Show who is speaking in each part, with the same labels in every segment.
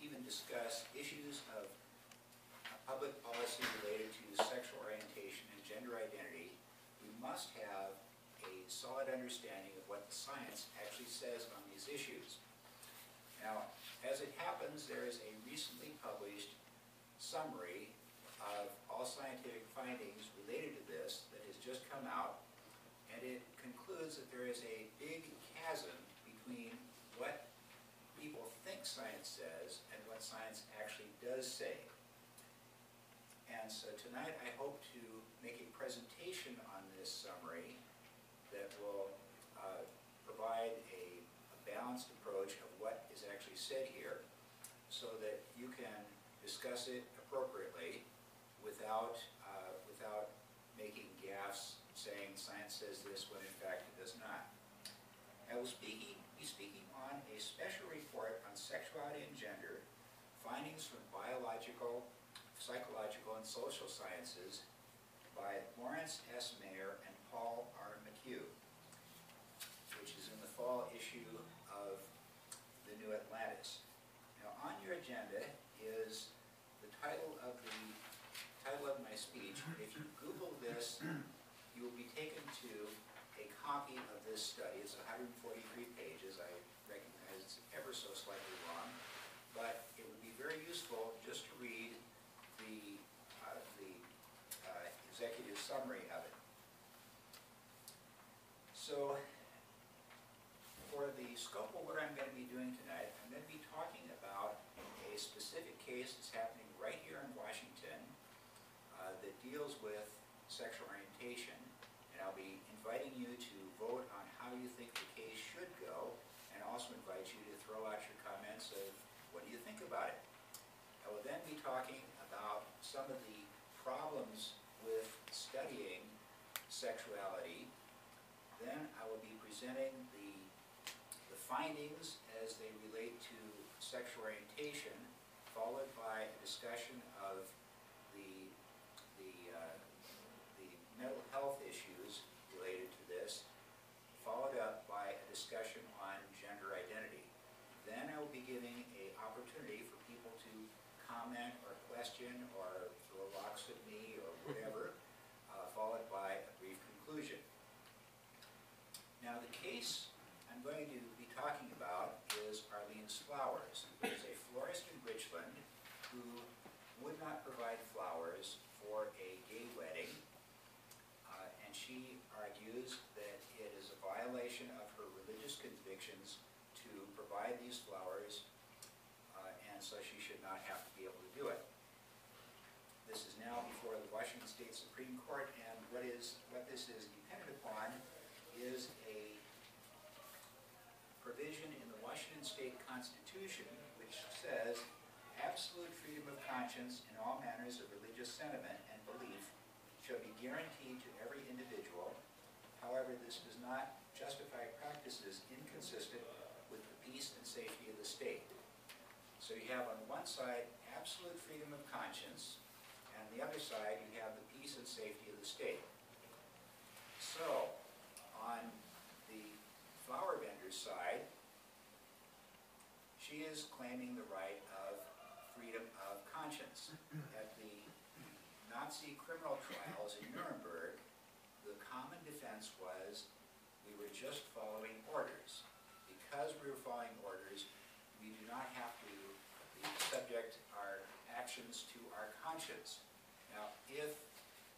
Speaker 1: even discuss issues of public policy related to sexual orientation and gender identity, we must have a solid understanding of what the science actually says on these issues. Now, as it happens, there is a recently published summary of all scientific findings related to this that has just come out, and it concludes that there is a big chasm between what people think science says and what science actually does say. And so tonight I hope to make a presentation on this summary that will provide a balanced approach of what is actually said here so that you can discuss it appropriately without making gaffes saying science says this when in fact it does not. I will be speaking on a special report on sexuality and gender, findings from biological, psychological, and social sciences by Lawrence S. Mayer and Paul R. McHugh, which is in the fall issue of the New Atlantis. Now, on your agenda is the title of my speech. If you Google this, you will be taken to a copy of this study. It's 143 pages. I recognize it's ever so slightly long, but it would be very useful just to read the executive summary of it. So, for the scope of what I'm going to be doing tonight, I'm going to be talking about a specific case that's happening right here in Washington that deals with sexual orientation, and I'll be inviting you to vote on how you think the case should go, and also invite you to throw out your comments of what do you think about it. I will then be talking about some of the problems with studying sexuality. Then I will be presenting the findings as they relate to sexual orientation, followed by a discussion of the mental health issues related to this, followed up by a discussion on gender identity. Then I will be giving an opportunity for people to comment or question or throw rocks at me or whatever, followed by a brief conclusion. Now, the case I'm going to be talking about is Arlene's Flowers, who is a florist in Richland who would not provide flowers for a gay wedding, and she argues that it is a violation of her religious convictions to provide these flowers, and so she should not have to be able to do it. This is now before the Washington State Supreme Court, and what this is dependent upon is a provision in the Washington State Constitution which says absolute freedom of conscience in all manners of religious sentiment and belief shall be guaranteed to every individual. However, this does not justify practices inconsistent with the peace and safety of the state. So you have on one side absolute freedom of conscience, and on the other side you have the peace and safety of the state. So, on the flower vendor's side, she is claiming the right of freedom of conscience. At the Nazi criminal trials in Nuremberg, the common defense was we were just following orders. Because we were following orders, we do not have to subject our actions to our conscience. Now, if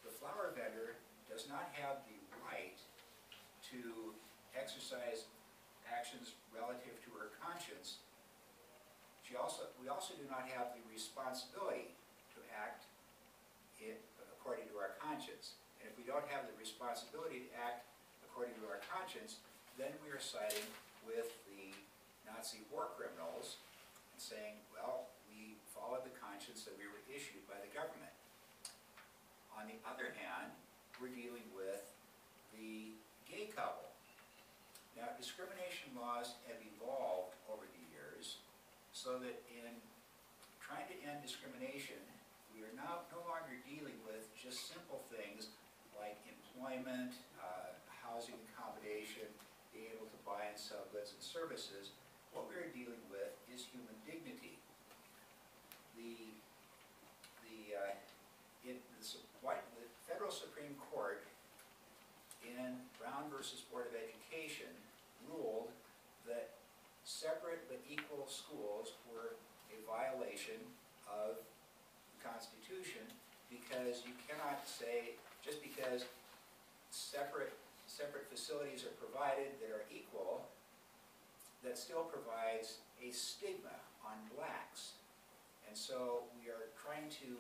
Speaker 1: the flower vendor does not have the right to exercise actions relative to her conscience, we also do not have the responsibility to act according to our conscience. And if we don't have the responsibility to act according to our conscience, then we are siding with the Nazi war criminals and saying, well, we followed the conscience that we were issued by the government. On the other hand, we're dealing with the gay couple. Now, discrimination laws have evolved over the years so that in trying to end discrimination, we are now no longer dealing with just simple things like employment, housing accommodation, being able to buy and sell goods and services. What we're dealing with is human dignity. the Federal Supreme Court in Brown versus Board of Education ruled that separate but equal schools were a violation of the Constitution, because you cannot say, just because separate facilities are provided that are equal, that still provides a stigma on blacks. And so we are trying to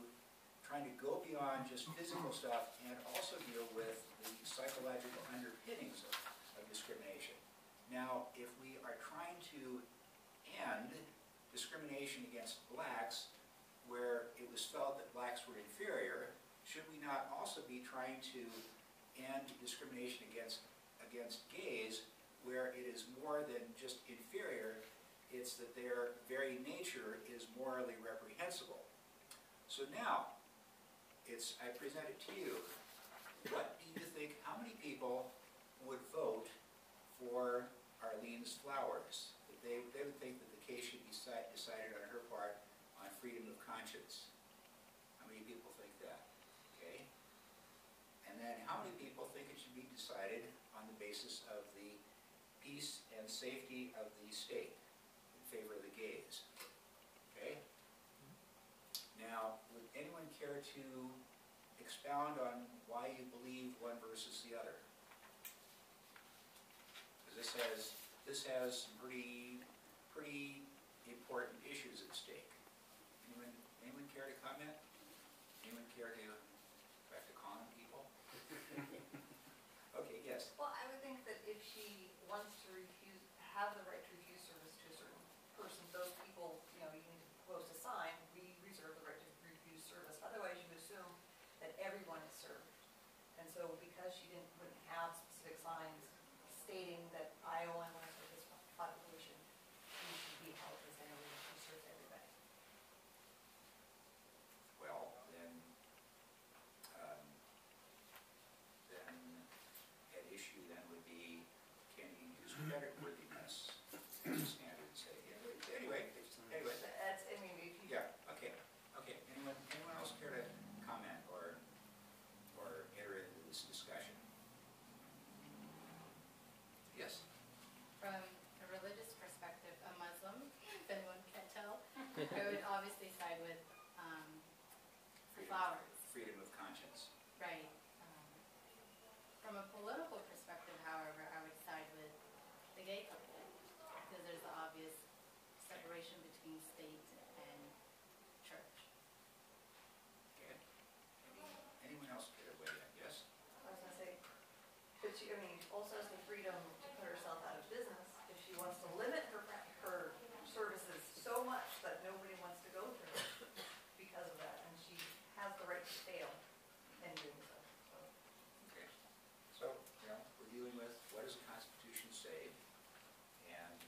Speaker 1: go beyond just physical stuff and also deal with the psychological underpinnings of discrimination. Now, if we are trying to end discrimination against blacks where it was felt that blacks were inferior, should we not also be trying to end discrimination against gays where it is more than just inferior, it's that their very nature is morally reprehensible? So now, I present it to you. What do you think, how many people would vote for Arlene's flowers? They would think that the case should be decided on her part on freedom of conscience. How many people think that? Okay. And then how many people think it should be decided on the basis of the peace and safety of the state in favor of the gays? Okay. Now, would anyone care to expound on why you believe one versus the other? Because this has some pretty important issues at stake. Anyone care to comment? Anyone care to have to con people? Okay, yes.
Speaker 2: Well, I would think that if she wants to have the right to refuse service to a certain person, those people, you need to post a sign, we reserve the right to refuse service. Otherwise, you assume that everyone is served. And so because she wouldn't have specific signs stating that I only want to serve this population, she should be held as anyone who serves everybody.
Speaker 1: Well, then at issue then would be, can you use creditworthiness as a standard? Say, anyway.
Speaker 2: That's, if you...
Speaker 1: Yeah. Okay. Anyone else care to comment or enter into this discussion? Yes.
Speaker 3: From a religious perspective, a Muslim, if anyone can tell, I would obviously side with flowers.
Speaker 1: Freedom of conscience.
Speaker 3: Right. From a political perspective, however, I would side with the gay couple, because there's the obvious separation between state and church.
Speaker 1: Okay. Anyone else care to weigh in? Yes?
Speaker 2: I was going to say, but she, also has the freedom to put herself out of business if she wants to limit her services so much that nobody wants to go through it because of that, and she has the right to fail in doing so.
Speaker 1: Okay. So, we're dealing with what does the Constitution say, and,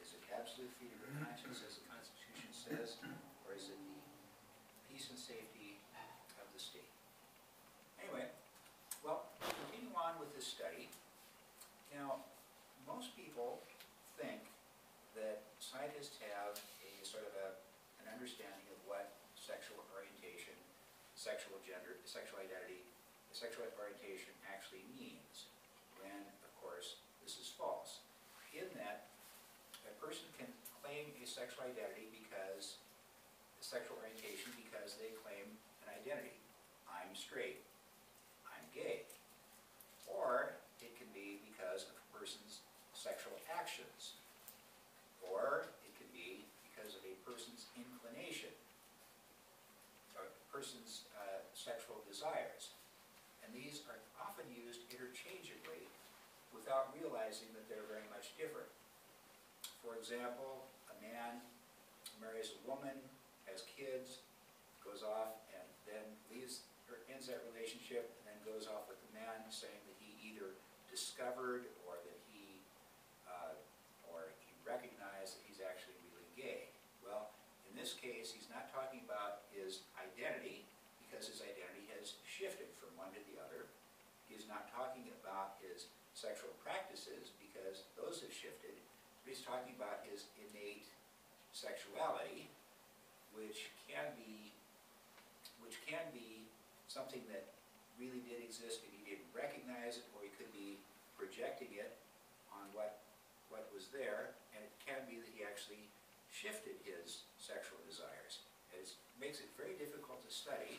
Speaker 1: is it absolute freedom of conscience as the Constitution says, or is it the peace and safety of the state? Anyway, well, continue on with this study. Now, most people think that scientists have a sort of an understanding of what sexual orientation, sexual gender, sexual identity, sexual orientation actually means, when, of course, this is false. In that, a person can claim a sexual identity because, a sexual orientation because they claim an identity. I'm straight. I'm gay. Or it can be because of a person's sexual actions. Or it can be because of a person's inclination, or a person's sexual desires. And these are often used interchangeably without realizing that they're very much different. For example, a man marries a woman, has kids, goes off and then ends that relationship, and then goes off with a man saying that he either discovered or that he recognized that he's actually really gay. Well, in this case, he's not talking about his identity, because his identity has shifted from one to the other. He's not talking about his sexual practices, because those have shifted. But he's talking about his innate sexuality, which can be something that really did exist and he didn't recognize it, or he could be projecting it on what was there, and it can be that he actually shifted his sexual desires. It makes it very difficult to study,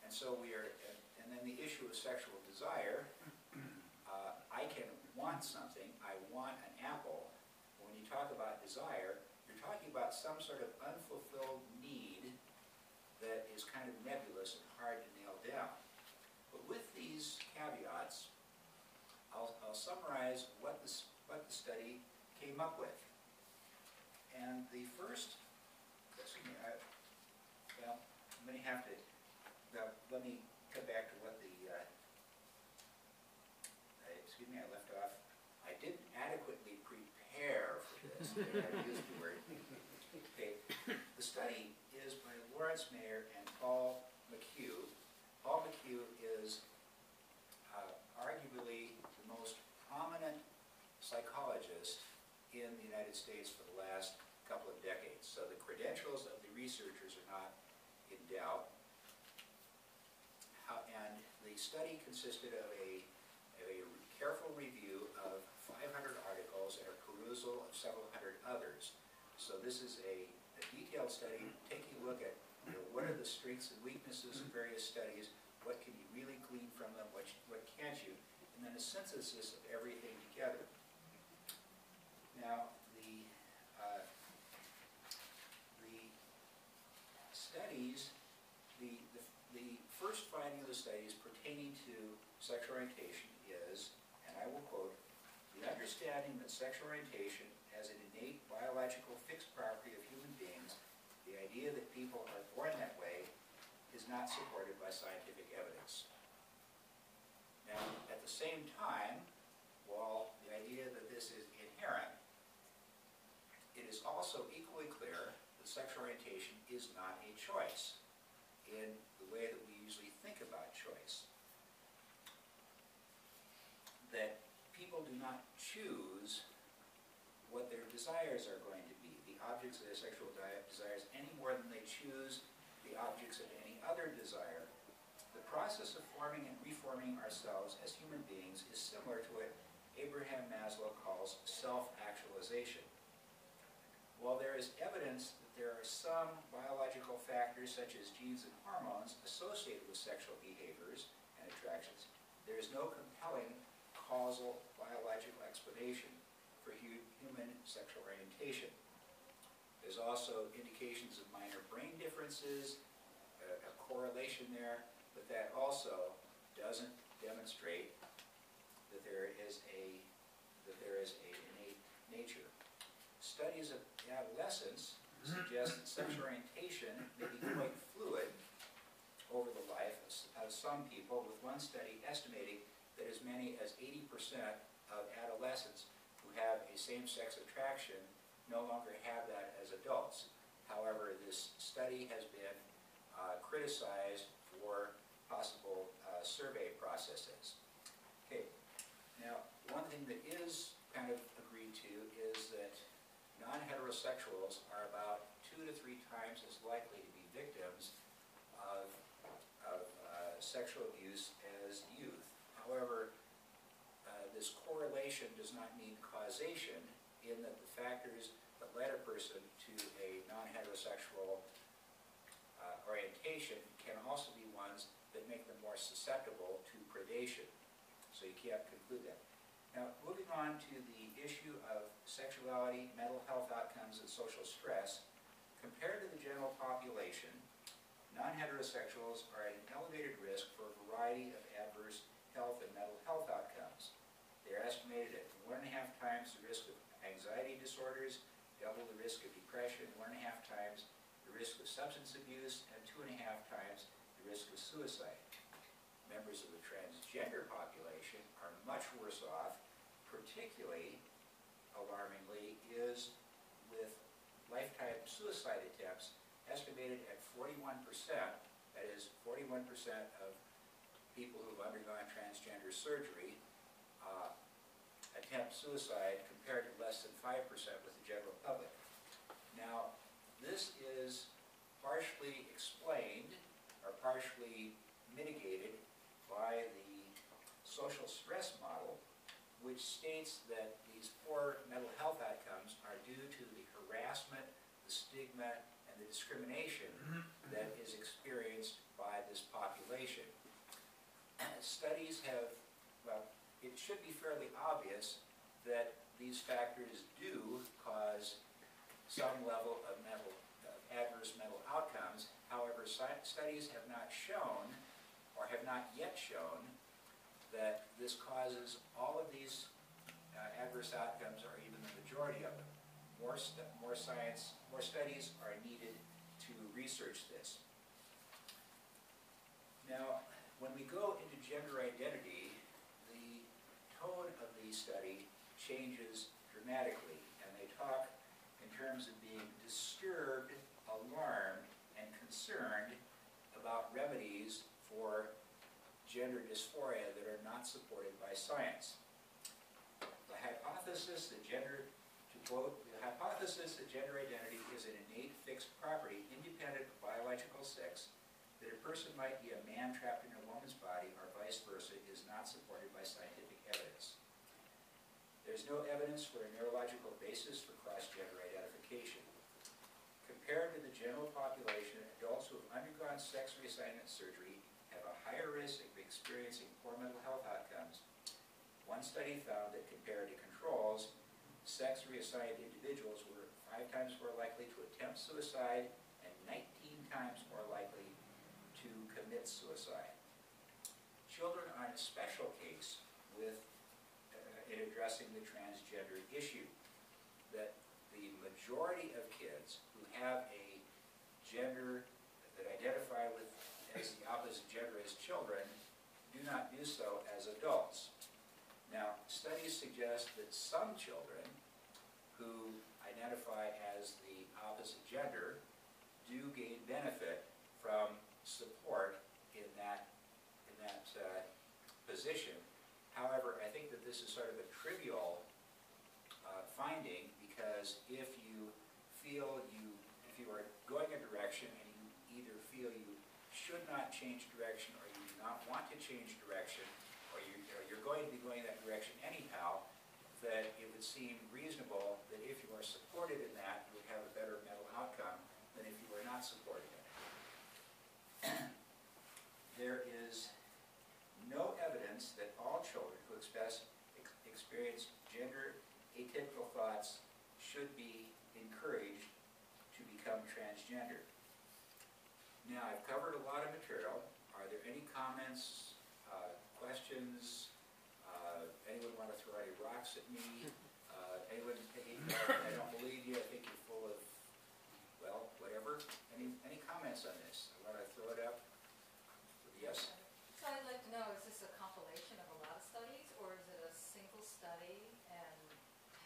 Speaker 1: and so and then the issue of sexual desire, I can want something, I want an apple. When you talk about desire, you're talking about some sort of unfulfilled need that is kind of nebulous and hard to nail down. But with these caveats, I'll summarize what the study came up with. And the first, excuse me, well, I'm going to have to, let me come back to what the, excuse me, I left off. I didn't adequately prepare for this. I used the word. Okay. The study is by Lawrence Mayer and Paul McHugh. Paul McHugh is arguably the most prominent psychologist in the United States for the last couple of decades. So the credentials of the researchers are not in doubt. And the study consisted of a careful review of 500 articles and a perusal of several hundred others. So this is a detailed study taking a look at what are the strengths and weaknesses of various studies, what can you really glean from them, what can't you, and then a synthesis of everything together. Now, the studies, the first finding of the studies pertaining to sexual orientation is, and I will quote, "The understanding that sexual orientation as an innate biological fixed property of human beings, the idea that people are born that way, is not supported by scientific evidence." Now, at the same time, while the idea that this is inherent, it is also equally clear that sexual orientation is not a choice in the way that we usually think about choice. That people do not choose what their desires are going to be, the objects of their sexual desires, any more than they choose the objects of any other desire. The process of forming and reforming ourselves as human beings is similar to what Abraham Maslow calls self-actualization. While there is evidence that there are some biological factors such as genes and hormones associated with sexual behaviors and attractions, there is no compelling causal biological explanation for human sexual orientation. There's also indications of minor brain differences, a correlation there, but that also doesn't demonstrate that there is a innate nature. Studies of adolescence suggest that sexual orientation may be quite fluid over the life of some people, with one study estimating that as many as 80% of adolescents who have a same-sex attraction no longer have that as adults. However, this study has been criticized for possible survey processes. Okay, now one thing that is kind of agreed to is that non-heterosexuals are about 2 to 3 times as likely to be victims of sexual abuse as youth. However, this correlation does not mean causation, in that the factors that led a person to a non-heterosexual orientation can also be ones that make them more susceptible to predation. So you can't conclude that. Now, moving on to the issue of sexuality, mental health outcomes, and social stress, compared to the general population, non-heterosexuals are at an elevated risk for a variety of adverse health and mental health outcomes. They're estimated at 1.5 times the risk of anxiety disorders, double the risk of depression, 1.5 times the risk of substance abuse, and 2.5 times the risk of suicide. Members of the transgender population are much worse off. Particularly alarmingly is with lifetime suicide attempts estimated at 41%, that is 41% of people who have undergone transgender surgery attempt suicide, compared to less than 5% with the general public. Now, this is partially explained or partially mitigated by the social stress model, which states that these poor mental health outcomes are due to the harassment, the stigma, and the discrimination that is experienced by this population. Studies have, well, it should be fairly obvious that these factors do cause some level of adverse mental outcomes. However, studies have not shown, or have not yet shown, that this causes all of these adverse outcomes, or even the majority of them. More studies are needed to research this. Now, when we go into gender identity, the tone of the study changes dramatically, and they talk in terms of being disturbed, alarmed, and concerned about remedies for gender dysphoria that are not supported by science. The hypothesis that gender identity is an innate fixed property independent of biological sex, that a person might be a man trapped in a woman's body or vice versa, is not supported by scientific evidence. There's no evidence for a neurological basis for cross-gender identification. Compared to the general population, adults who have undergone sex reassignment surgery have a higher risk of experiencing poor mental health outcomes. One study found that compared to controls, sex reassigned individuals were 5 times more likely to attempt suicide and 19 times more likely to commit suicide. Children are in a special case with in addressing the transgender issue, that the majority of kids who have a gender that identify with as the opposite gender as children do not do so as adults. Now, studies suggest that some children who identify as the opposite gender do gain benefit from support in that position. However, I think that this is sort of a trivial finding, because if you are going a direction and you either feel you should not change direction, or you do not want to change direction, or you're going to be going that direction anyhow, that it would seem reasonable that if you are supported in that, you would have a better mental outcome than if you were not supported in it. There is no evidence that all children who experience gender atypical thoughts should be encouraged to become transgender. Now, I've covered a lot of material. Are there any comments, questions? Anyone want to throw any rocks at me? Anyone, I don't believe you. I think you're full of, well, whatever. Any comments on this? I want to throw it up. Yes?
Speaker 2: So I'd like to know, is this a compilation of a lot of studies, or is it a single study, and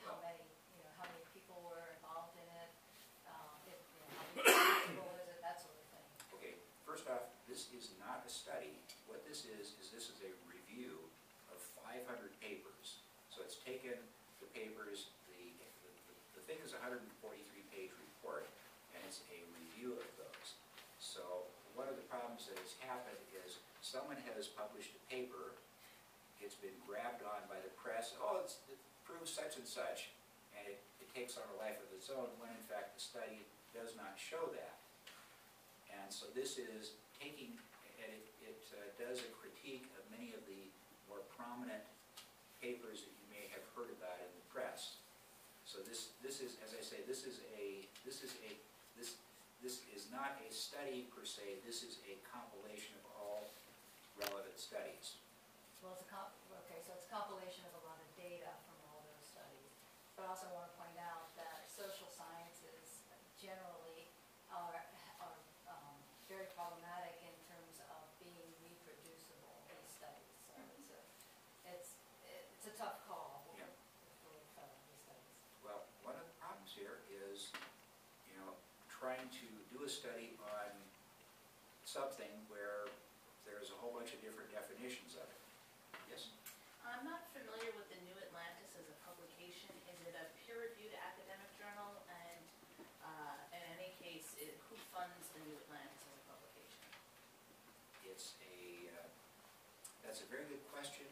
Speaker 2: how many people were involved in it? How many people is it, that sort of thing?
Speaker 1: Okay, first off, this is not a study. What this is a review of 500 papers. So it's taken the papers, the thing is a 143-page report, and it's a review of those. So one of the problems that has happened is someone has published a paper, it's been grabbed on by the press, oh, it proves such and such, and it takes on a life of its own, when in fact the study does not show that. And so this is taking, and it does a critique of many of the more prominent papers that you may have heard about in the press. So this is, as I say, this is not a study per se. This is a compilation of all relevant studies.
Speaker 2: Well, it's so it's a compilation of a lot of data from all those studies. But I also want to point out that social sciences generally are very problematic in terms of being reproducible, these studies. So it's a tough call for these studies.
Speaker 1: Well, one of the problems here is, trying to do a study on something where there's a whole bunch of different definitions of it. Yes?
Speaker 3: I'm not familiar with the New Atlantis as a publication. Is it a peer-reviewed academic journal? And in any case, funds the New Atlantis as a publication?
Speaker 1: That's a very good question.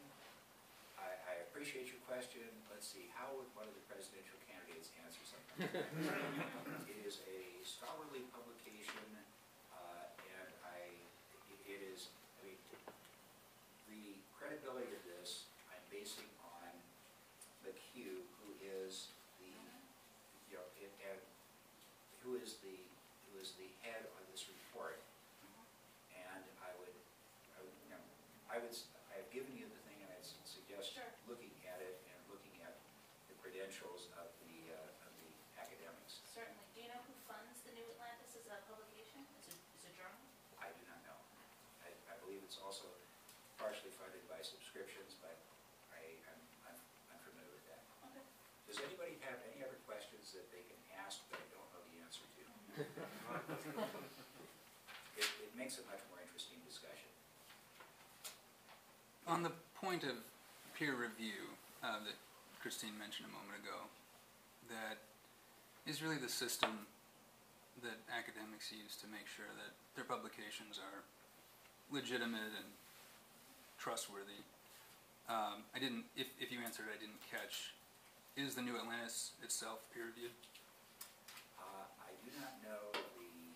Speaker 1: I appreciate your question. Let's see, how would one of the presidential candidates answer something like that? It is a scholarly publication, and it is, I mean, the credibility of this I'm basing on McHugh, who is the, and who is the head on this report. And I've given you the thing, and I'd suggest
Speaker 3: Sure.
Speaker 1: looking at it and looking at the credentials of the academics.
Speaker 3: Certainly. Do you know who funds the New Atlantis as a publication, as a journal?
Speaker 1: I do not know. I believe it's also partially funded by subscriptions, but I'm familiar with that.
Speaker 3: Okay.
Speaker 1: Does anybody have any other questions that they can ask that I don't know the answer to? It makes a much more interesting discussion.
Speaker 4: On the point of peer review that Christine mentioned a moment ago, that is really the system that academics use to make sure that their publications are legitimate and trustworthy. I didn't, if you answered, I didn't catch, is the New Atlantis itself peer reviewed?
Speaker 1: I do not know the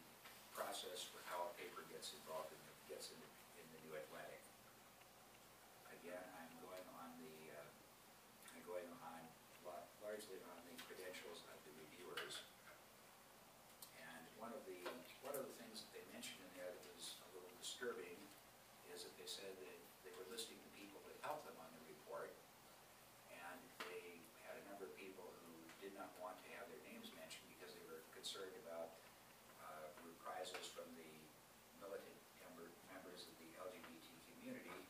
Speaker 1: process for how a paper gets involved gets in the New Atlantic. Again, I'm going on largely on the credentials of the reviewers. And one of the things that they mentioned in there that was a little disturbing is that they said that they were listing the people that helped them on the report, and they had a number of people who did not want to have their names mentioned because they were concerned about reprisals from the militant members of the LGBT community,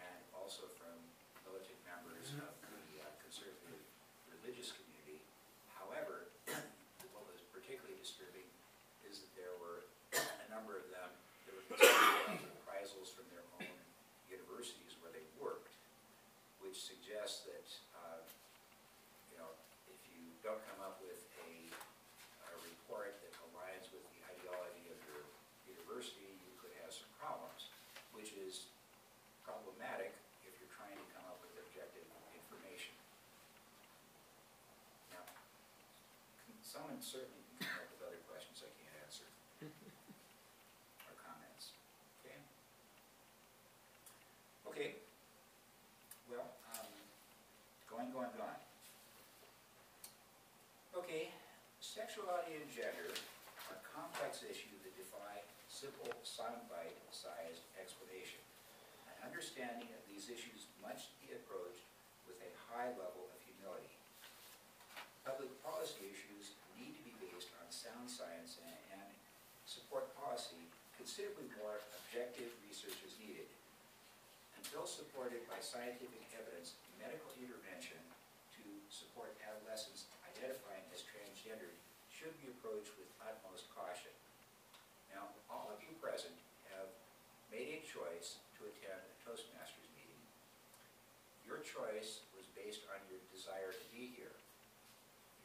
Speaker 1: and also from militant members of the conservative religious community. However, what was particularly disturbing is that there were a number of them that were concerned about reprisals from their own universities where they worked, which suggests that if you don't come up with a report that aligns with the ideology of your university, you could have some problems, which is problematic if you're trying to come up with objective information. Now, someone certainly can come up with other questions I can't answer, or comments. Okay? Okay. Well, going. Okay, sexuality and gender are complex issues that defy simple soundbite-sized explanation. An understanding of these issues must be approached with a high level of humility. Public policy issues need to be based on sound science and support policy. Considerably more objective research is needed. Until supported by scientific evidence, medical intervention to support adolescents identifying as transgendered should be approached with utmost caution. Now, all of you present have made a choice to attend a Toastmasters meeting. Your choice was based on your desire to be here.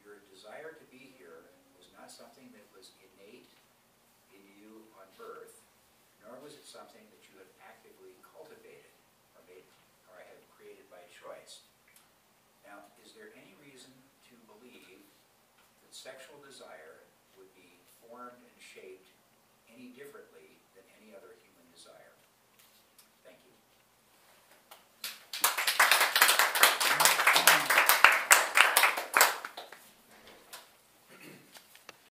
Speaker 1: Your desire to be here was not something that was innate in you on birth, nor was it something that you have actively cultivated or have created by choice. Now, is there any reason to believe that sexual desire would be formed and shaped any differently than any other human desire?